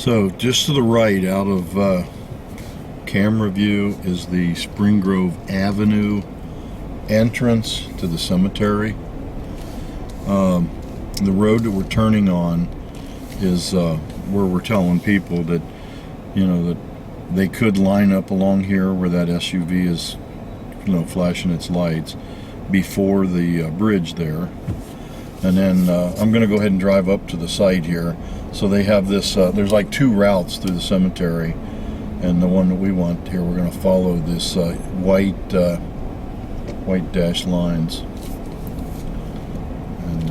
So just to the right out of camera view is the Spring Grove Avenue entrance to the cemetery. The road that we're turning on is where we're telling people that, that they could line up along here where that SUV is, flashing its lights before the bridge there. And then I'm going to go ahead and drive up to the site here. So they have this, there's like two routes through the cemetery, and the one that we want here, we're going to follow this white dashed lines. And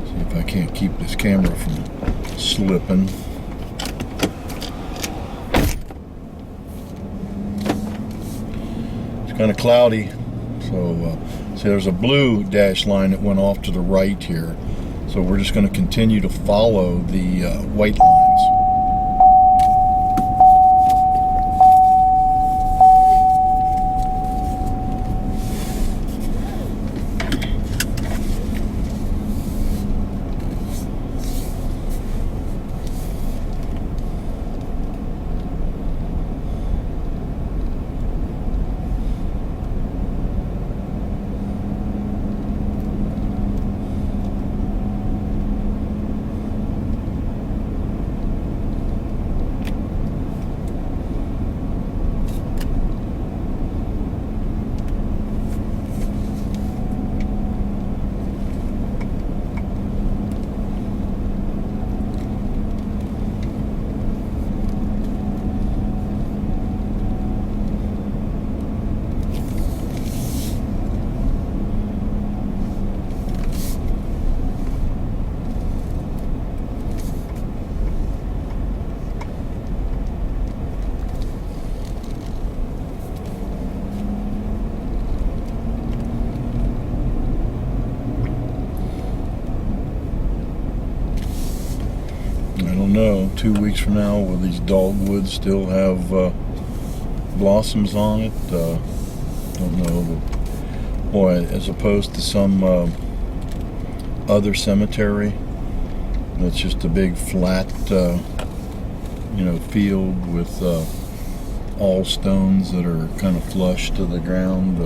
see if I can't keep this camera from slipping. It's kind of cloudy, so see there's a blue dash line that went off to the right here. So we're just going to continue to follow the white lines. I don't know, 2 weeks from now, will these dogwoods still have blossoms on it? Don't know. But boy, as opposed to some other cemetery that's just a big flat, field with all stones that are kind of flush to the ground.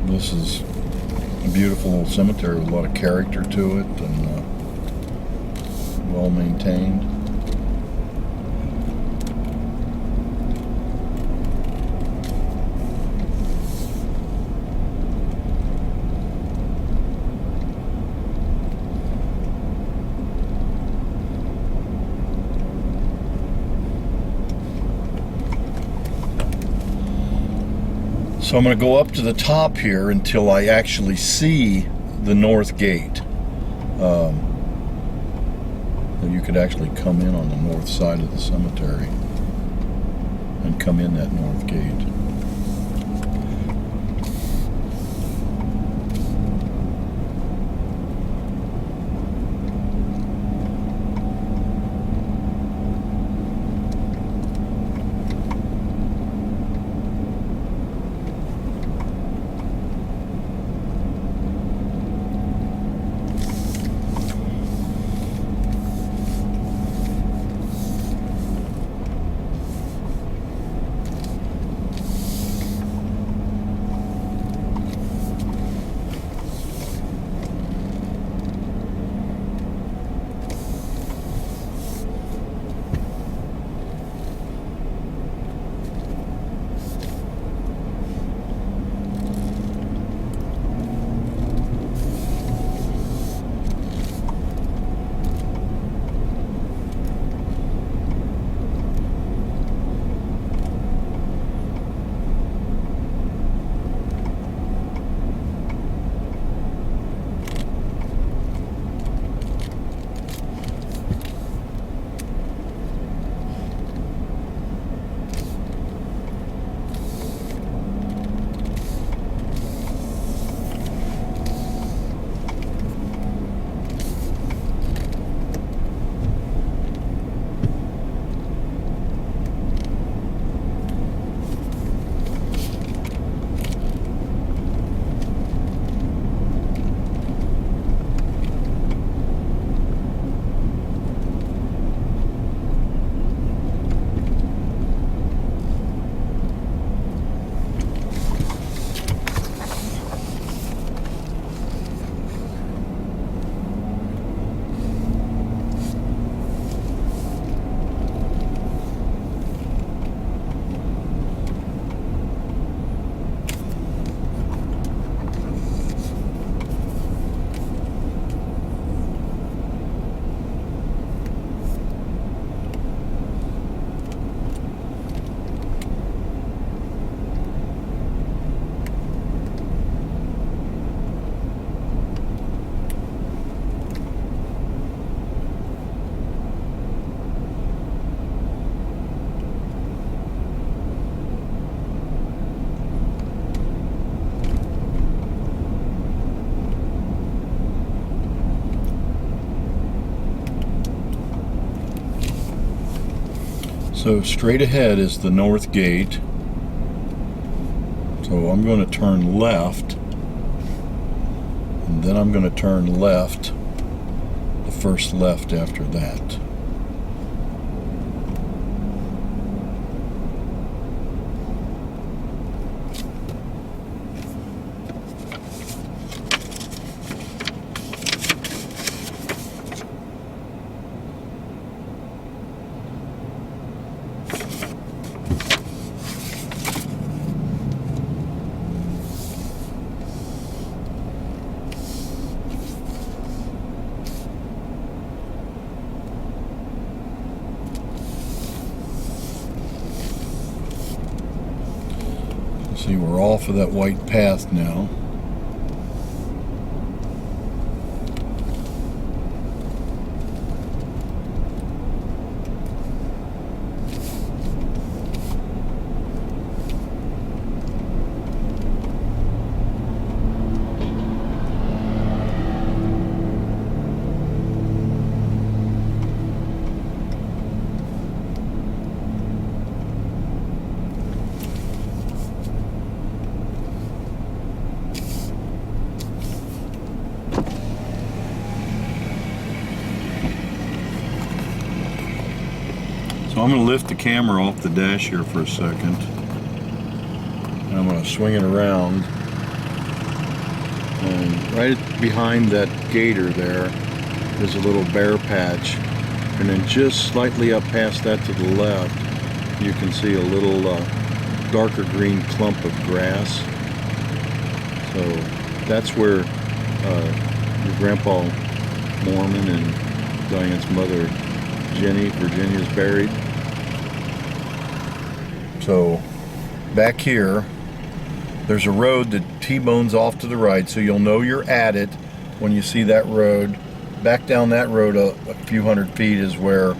This is a beautiful little cemetery with a lot of character to it, and well maintained. So I'm going to go up to the top here until I actually see the north gate. You could actually come in on the north side of the cemetery and come in that north gate. So straight ahead is the north gate. So I'm going to turn left, and then I'm going to turn left, the first left after that. See, we're off of that white path now. So I'm going to lift the camera off the dash here for a second, and I'm going to swing it around, and right behind that gator there is a little bare patch, and then just slightly up past that to the left you can see a little darker green clump of grass. So that's where your grandpa Mormon and Diane's mother Virginia's buried. So back here there's a road that T-bones off to the right, so you'll know you're at it when you see that road. Back down that road a few hundred feet is where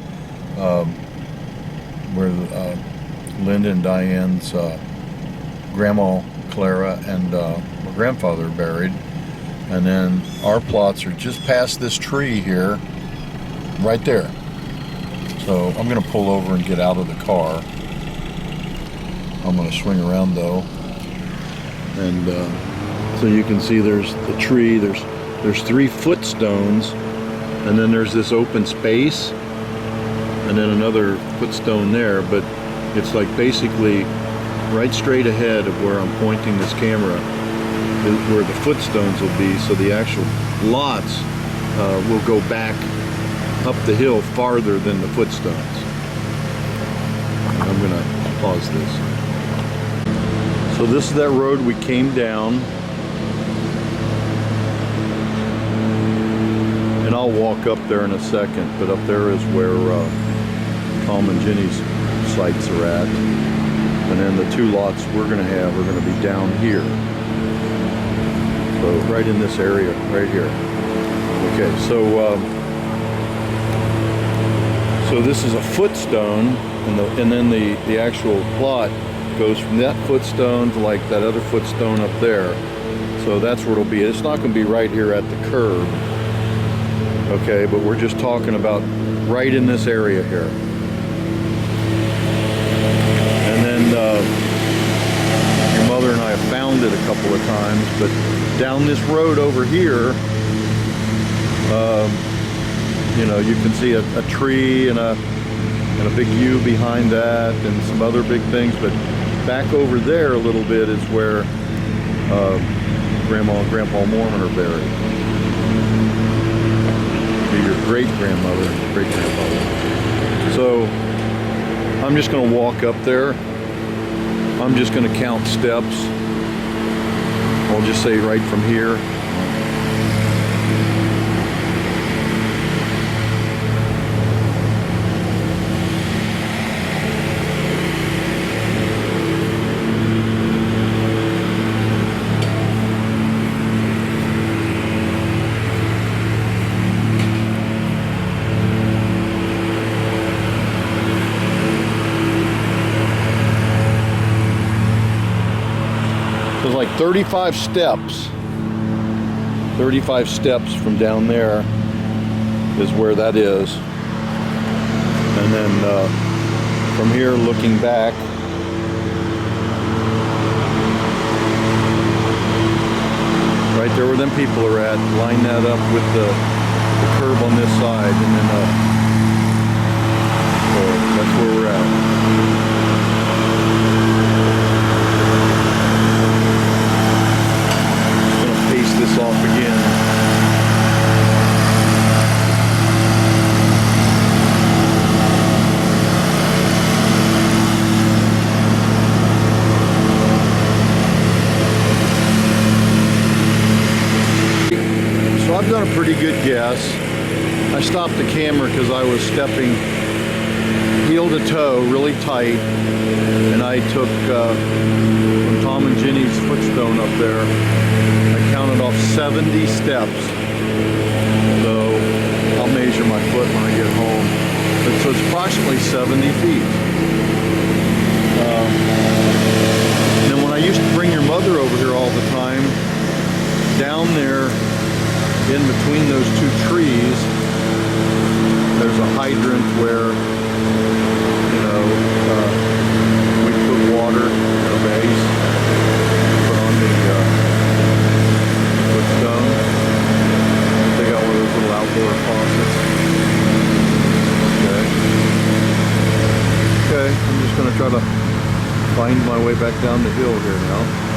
Linda and Diane's grandma Clara and my grandfather are buried. And then our plots are just past this tree here, right there. So I'm going to pull over and get out of the car. I'm going to swing around though, and so you can see there's the tree. There's 3 footstones, and then there's this open space, and then another footstone there. But it's like basically right straight ahead of where I'm pointing this camera is where the footstones will be. So the actual lots will go back up the hill farther than the footstones. I'm going to pause this. So this is that road we came down, and I'll walk up there in a second, but up there is where Tom and Jenny's sites are at, and then the 2 lots we're going to have are going to be down here. So right in this area, right here. Okay, so this is a footstone, and then the actual plot goes from that footstone to like that other footstone up there. So that's where it'll be. It's not going to be right here at the curb, okay, but we're just talking about right in this area here. And then your mother and I have found it a couple of times, but down this road over here, you know, you can see a tree and a big U behind that and some other big things. But back over there a little bit is where Grandma and Grandpa Mormon are buried. Be your great-grandmother and great-grandfather. So I'm just going to walk up there. I'm just going to count steps. I'll just say right from here. There's like 35 steps. 35 steps from down there is where that is. And then from here looking back. Right there where them people are at, line that up with the curb on this side and then up. So that's where we're at. I'm gonna paste this off again. I've done a pretty good guess. I stopped the camera because I was stepping heel to toe really tight, and I took from Tom and Jenny's footstone up there, I counted off 70 steps. So I'll measure my foot when I get home. But so it's approximately 70 feet. And then when I used to bring your mother over here all the time, down there in between those two trees, there's a hydrant where, you know, we put water in a vase, put on the footstone. They got one of those little outdoor faucets. Okay, I'm just going to try to find my way back down the hill here now.